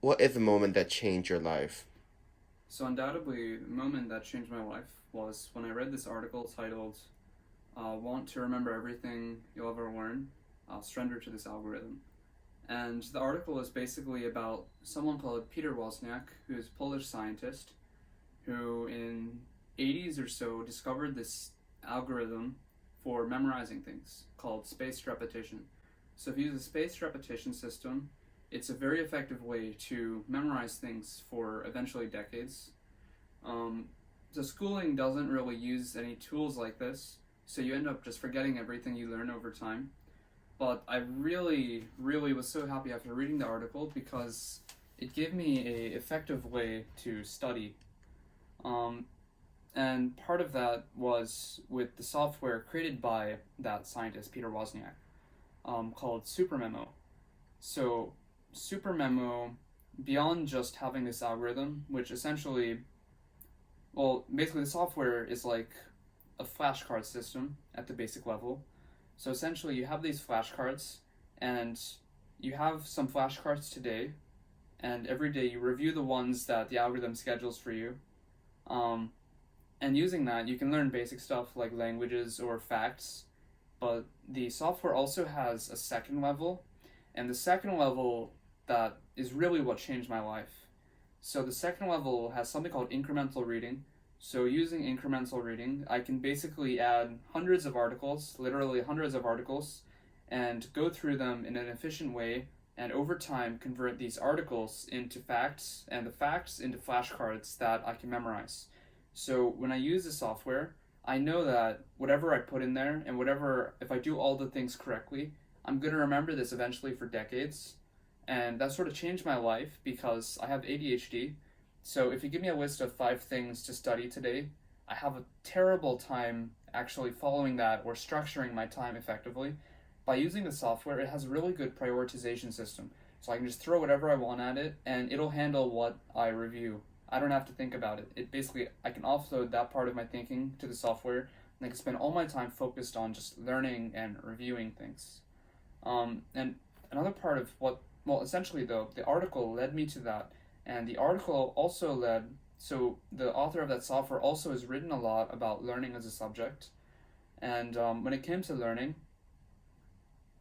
What is the moment that changed your life? So, undoubtedly, the moment that changed my life was when I read this article titled Want to Remember Everything You'll Ever Learn? Surrender to this algorithm. And the article is basically about someone called Peter Wozniak, who's a Polish scientist, who in 80s or so discovered this algorithm for memorizing things called spaced repetition. So if you use a spaced repetition system, it's a very effective way to memorize things for eventually decades. Um, so schooling doesn't really use any tools like this, so you end up just forgetting everything you learn over time. But I really, really was so happy after reading the article because it gave me a effective way to study. Um, and part of that was with the software created by that scientist, Peter Wozniak, called SuperMemo. So, SuperMemo, beyond just having this algorithm, which essentially, well, basically the software is like a flashcard system at the basic level. So, essentially, you have these flashcards, and you have some flashcards today, and every day you review the ones that the algorithm schedules for you. Um, and using that, you can learn basic stuff like languages or facts. But the software also has a second level, and the second level that is really what changed my life. So the second level has something called incremental reading. So using incremental reading, I can basically add hundreds of articles, literally hundreds of articles, and go through them in an efficient way, and over time convert these articles into facts and the facts into flashcards that I can memorize. So when I use the software, I know that whatever I put in there and whatever, if I do all the things correctly, I'm going to remember this eventually for decades. And that sort of changed my life because I have ADHD. So if you give me a list of 5 things to study today, I have a terrible time actually following that or structuring my time effectively. By using the software, it has a really good prioritization system. So I can just throw whatever I want at it and it'll handle what I review. I don't have to think about it. It basically, I can offload that part of my thinking to the software and I can spend all my time focused on just learning and reviewing things. And another part of what, well, essentially though, the article led me to that, and the article also led. So the author of that software also has written a lot about learning as a subject, and when it came to learning,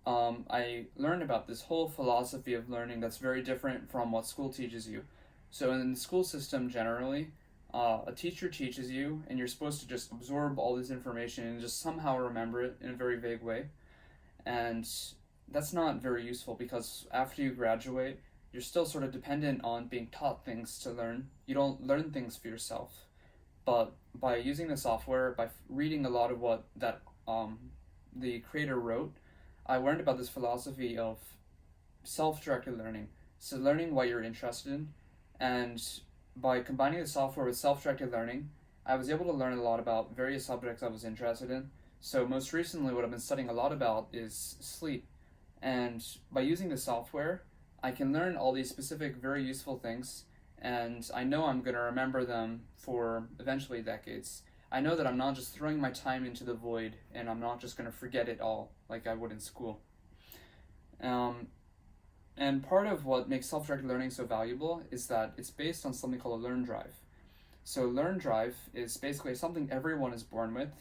I learned about this whole philosophy of learning that's very different from what school teaches you. So in the school system generally, a teacher teaches you, and you're supposed to just absorb all this information and just somehow remember it in a very vague way. And that's not very useful because after you graduate, you're still sort of dependent on being taught things to learn. You don't learn things for yourself. But by using the software, by reading a lot of what that the creator wrote, I learned about this philosophy of self-directed learning. So learning what you're interested in, and by combining the software with self-directed learning, I was able to learn a lot about various subjects I was interested in. So most recently, what I've been studying a lot about is sleep, and by using the software, I can learn all these specific, very useful things, and I know I'm going to remember them for eventually decades. I know that I'm not just throwing my time into the void, and I'm not just going to forget it all like I would in school. Um, and part of what makes self directed learning so valuable is that it's based on something called a learn drive. So, learn drive is basically something everyone is born with,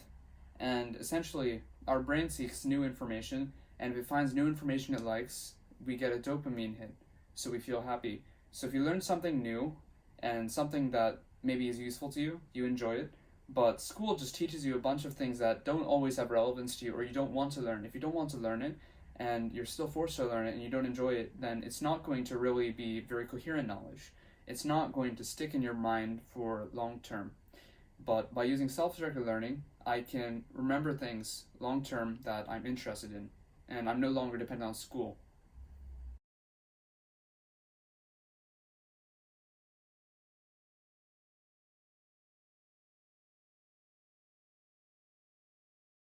and essentially, our brain seeks new information, and if it finds new information it likes, we get a dopamine hit, so we feel happy. So, if you learn something new and something that maybe is useful to you, you enjoy it. But school just teaches you a bunch of things that don't always have relevance to you or you don't want to learn. If you don't want to learn it and you're still forced to learn it and you don't enjoy it, then it's not going to really be very coherent knowledge. It's not going to stick in your mind for long term. But by using self directed learning, I can remember things long term that I'm interested in, and I'm no longer dependent on school.